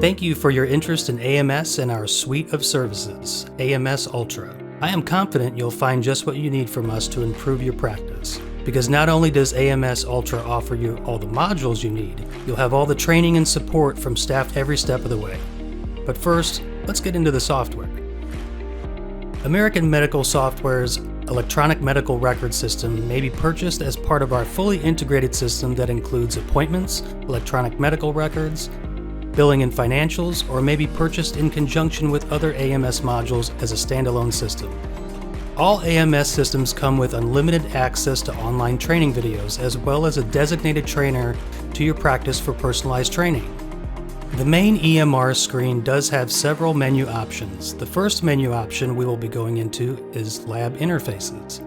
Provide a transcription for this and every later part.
Thank you for your interest in AMS and our suite of services, AMS Ultra. I am confident you'll find just what you need from us to improve your practice. Because not only does AMS Ultra offer you all the modules you need, you'll have all the training and support from staff every step of the way. But first, let's get into the software. American Medical Software's electronic medical record system may be purchased as part of our fully integrated system that includes appointments, electronic medical records, billing and financials, or may be purchased in conjunction with other AMS modules as a standalone system. All AMS systems come with unlimited access to online training videos, as well as a designated trainer to your practice for personalized training. The main EMR screen does have several menu options. The first menu option we will be going into is Lab Interfaces.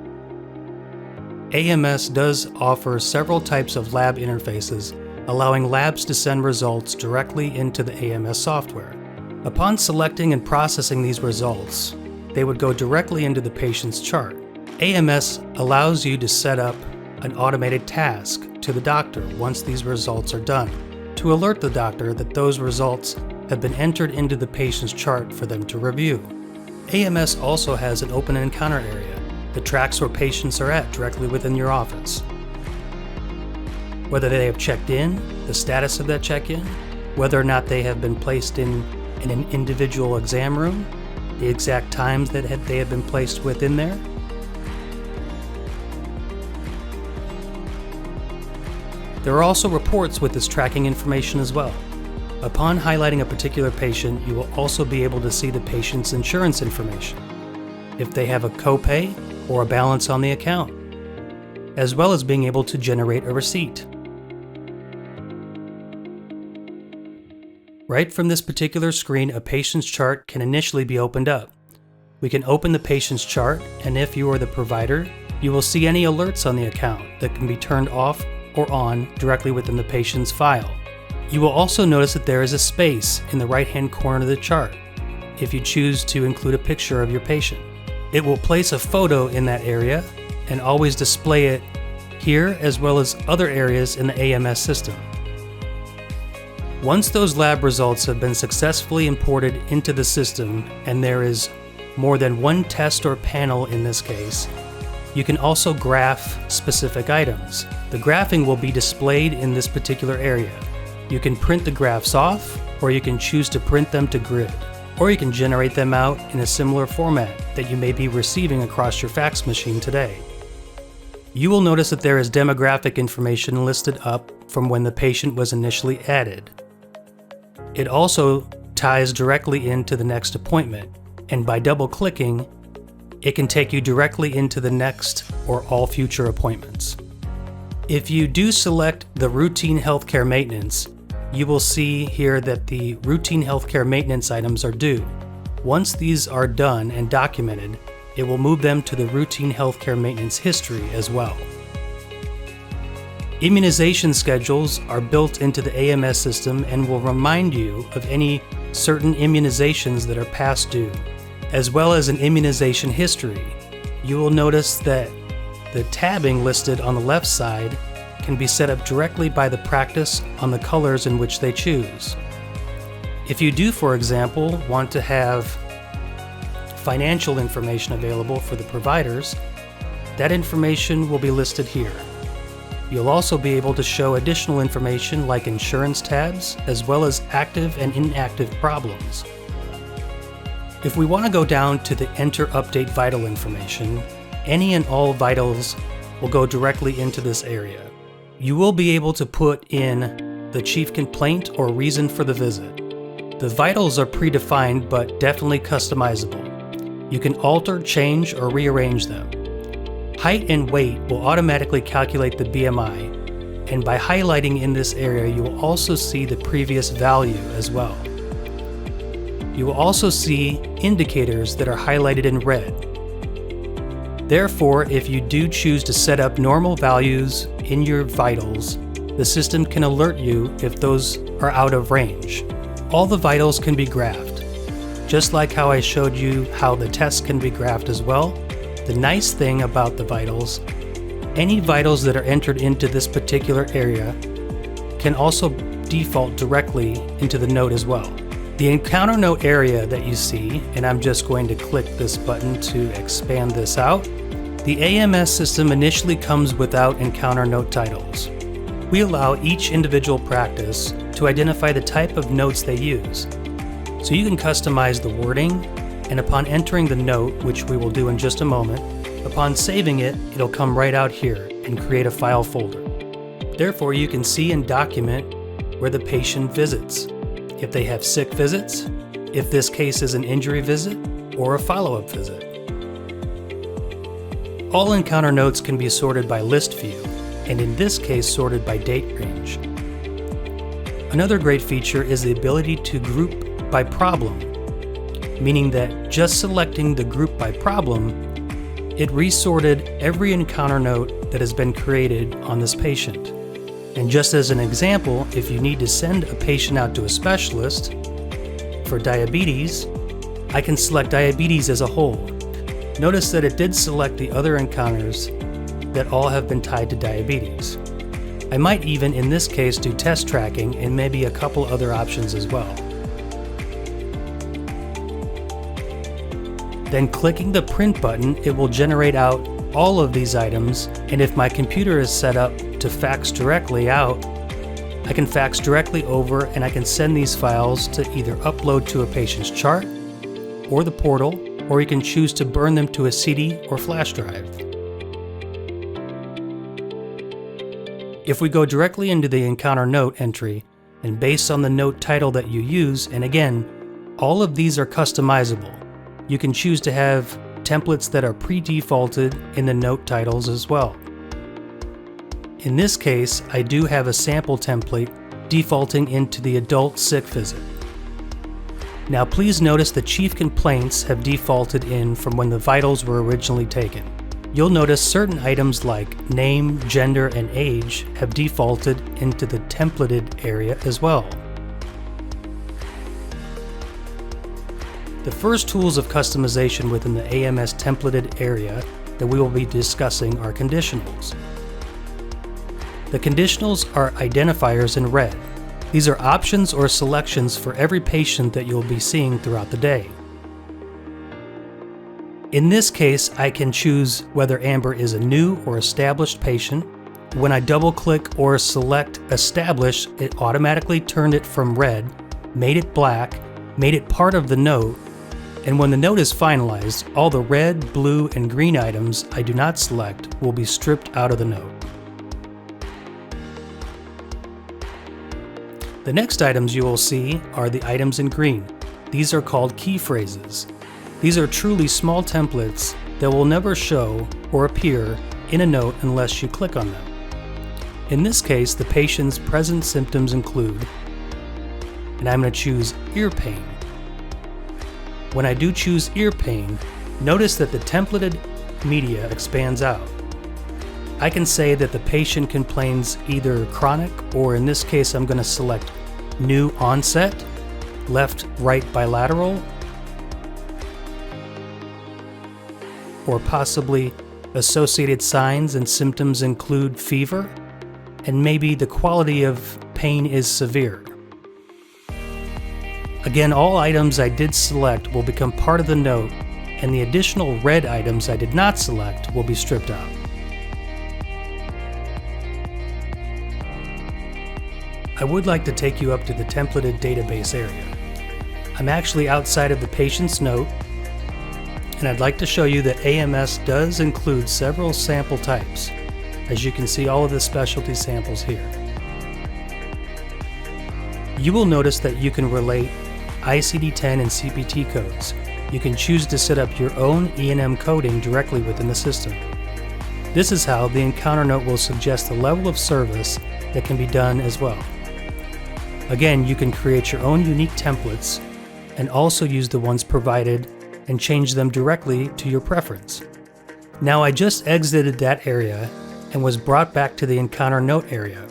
AMS does offer several types of lab interfaces, allowing labs to send results directly into the AMS software. Upon selecting and processing these results, they would go directly into the patient's chart. AMS allows you to set up an automated task to the doctor once these results are done, to alert the doctor that those results have been entered into the patient's chart for them to review. AMS also has an open encounter area that tracks where patients are at directly within your office. Whether they have checked in, the status of that check-in, whether or not they have been placed in an individual exam room, the exact times that they have been placed within there. There are also reports with this tracking information as well. Upon highlighting a particular patient, you will also be able to see the patient's insurance information, if they have a copay or a balance on the account, as well as being able to generate a receipt. Right from this particular screen, a patient's chart can initially be opened up. We can open the patient's chart, and if you are the provider, you will see any alerts on the account that can be turned off or on directly within the patient's file. You will also notice that there is a space in the right-hand corner of the chart if you choose to include a picture of your patient. It will place a photo in that area and always display it here as well as other areas in the AMS system. Once those lab results have been successfully imported into the system, and there is more than one test or panel in this case, you can also graph specific items. The graphing will be displayed in this particular area. You can print the graphs off, or you can choose to print them to grid, or you can generate them out in a similar format that you may be receiving across your fax machine today. You will notice that there is demographic information listed up from when the patient was initially added. It also ties directly into the next appointment, and by double-clicking, it can take you directly into the next or all future appointments. If you do select the routine healthcare maintenance, you will see here that the routine healthcare maintenance items are due. Once these are done and documented, it will move them to the routine healthcare maintenance history as well. Immunization schedules are built into the AMS system and will remind you of any certain immunizations that are past due, as well as an immunization history. You will notice that the tabbing listed on the left side can be set up directly by the practice on the colors in which they choose. If you do, for example, want to have financial information available for the providers, that information will be listed here. You'll also be able to show additional information like insurance tabs, as well as active and inactive problems. If we want to go down to the Enter Update Vital information, any and all vitals will go directly into this area. You will be able to put in the chief complaint or reason for the visit. The vitals are predefined but definitely customizable. You can alter, change, or rearrange them. Height and weight will automatically calculate the BMI, and by highlighting in this area, you will also see the previous value as well. You will also see indicators that are highlighted in red. Therefore, if you do choose to set up normal values in your vitals, the system can alert you if those are out of range. All the vitals can be graphed. Just like how I showed you how the tests can be graphed as well, the nice thing about the vitals, any vitals that are entered into this particular area can also default directly into the note as well. The encounter note area that you see, and I'm just going to click this button to expand this out, the AMS system initially comes without encounter note titles. We allow each individual practice to identify the type of notes they use. So you can customize the wording, and upon entering the note, which we will do in just a moment, upon saving it, it'll come right out here and create a file folder. Therefore, you can see and document where the patient visits, if they have sick visits, if this case is an injury visit, or a follow-up visit. All encounter notes can be sorted by list view, and in this case sorted by date range. Another great feature is the ability to group by problem, meaning that just selecting the group by problem, it resorted every encounter note that has been created on this patient. And just as an example, if you need to send a patient out to a specialist for diabetes, I can select diabetes as a whole. Notice that it did select the other encounters that all have been tied to diabetes. I might even, in this case, do test tracking and maybe a couple other options as well. Then clicking the print button, it will generate out all of these items, and if my computer is set up to fax directly out, I can fax directly over and I can send these files to either upload to a patient's chart or the portal, or you can choose to burn them to a CD or flash drive. If we go directly into the encounter note entry, and based on the note title that you use, and again, all of these are customizable. You can choose to have templates that are pre-defaulted in the note titles as well. In this case, I do have a sample template defaulting into the adult sick visit. Now please notice the chief complaints have defaulted in from when the vitals were originally taken. You'll notice certain items like name, gender, and age have defaulted into the templated area as well. The first tools of customization within the AMS templated area that we will be discussing are conditionals. The conditionals are identifiers in red. These are options or selections for every patient that you'll be seeing throughout the day. In this case, I can choose whether Amber is a new or established patient. When I double-click or select Establish, it automatically turned it from red, made it black, made it part of the note, and when the note is finalized, all the red, blue, and green items I do not select will be stripped out of the note. The next items you will see are the items in green. These are called key phrases. These are truly small templates that will never show or appear in a note unless you click on them. In this case, the patient's present symptoms include, and I'm going to choose ear pain. When I do choose ear pain, notice that the templated media expands out. I can say that the patient complains either chronic, or in this case I'm going to select new onset, left-right bilateral, or possibly associated signs and symptoms include fever, and maybe the quality of pain is severe. Again, all items I did select will become part of the note, and the additional red items I did not select will be stripped out. I would like to take you up to the templated database area. I'm actually outside of the patient's note, and I'd like to show you that AMS does include several sample types, as you can see all of the specialty samples here. You will notice that you can relate ICD-10 and CPT codes. You can choose to set up your own E&M coding directly within the system. This is how the encounter note will suggest the level of service that can be done as well. Again, you can create your own unique templates and also use the ones provided and change them directly to your preference. Now I just exited that area and was brought back to the encounter note area.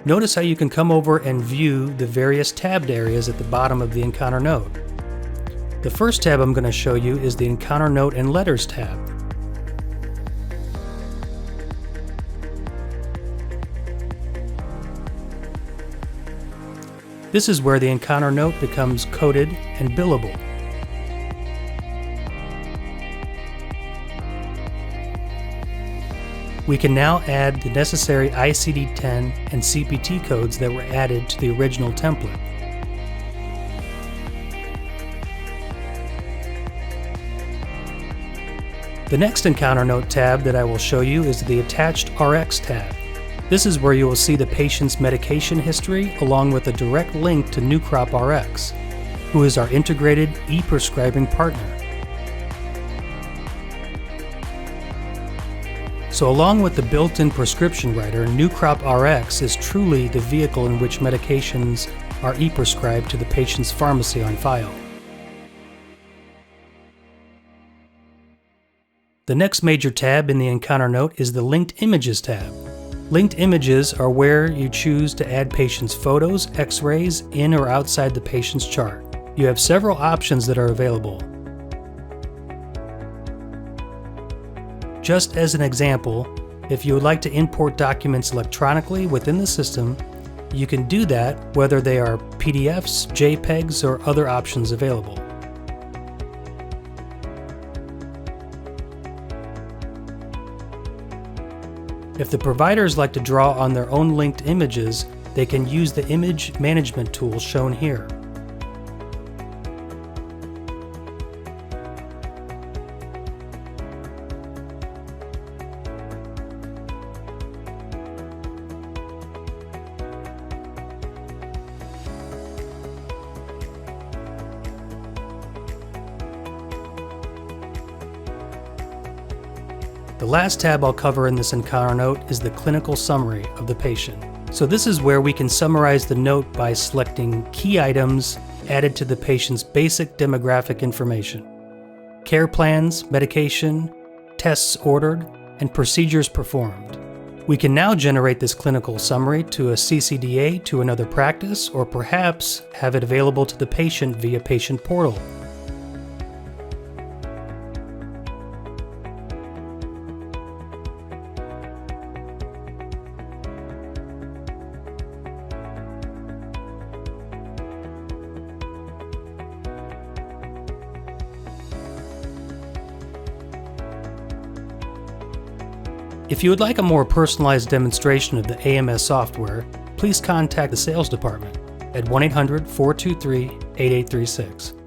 Notice how you can come over and view the various tabbed areas at the bottom of the encounter note. The first tab I'm going to show you is the encounter note and letters tab. This is where the encounter note becomes coded and billable. We can now add the necessary ICD-10 and CPT codes that were added to the original template. The next encounter note tab that I will show you is the Attached RX tab. This is where you will see the patient's medication history along with a direct link to New Crop RX, who is our integrated e-prescribing partner. So along with the built-in prescription writer, New Crop RX is truly the vehicle in which medications are e-prescribed to the patient's pharmacy on file. The next major tab in the encounter note is the Linked Images tab. Linked images are where you choose to add patients' photos, x-rays, in or outside the patient's chart. You have several options that are available. Just as an example, if you would like to import documents electronically within the system, you can do that whether they are PDFs, JPEGs, or other options available. If the providers like to draw on their own linked images, they can use the image management tool shown here. The last tab I'll cover in this encounter note is the clinical summary of the patient. So this is where we can summarize the note by selecting key items added to the patient's basic demographic information: care plans, medication, tests ordered, and procedures performed. We can now generate this clinical summary to a CCDA to another practice, or perhaps have it available to the patient via patient portal. If you would like a more personalized demonstration of the AMS software, please contact the sales department at 1-800-423-8836.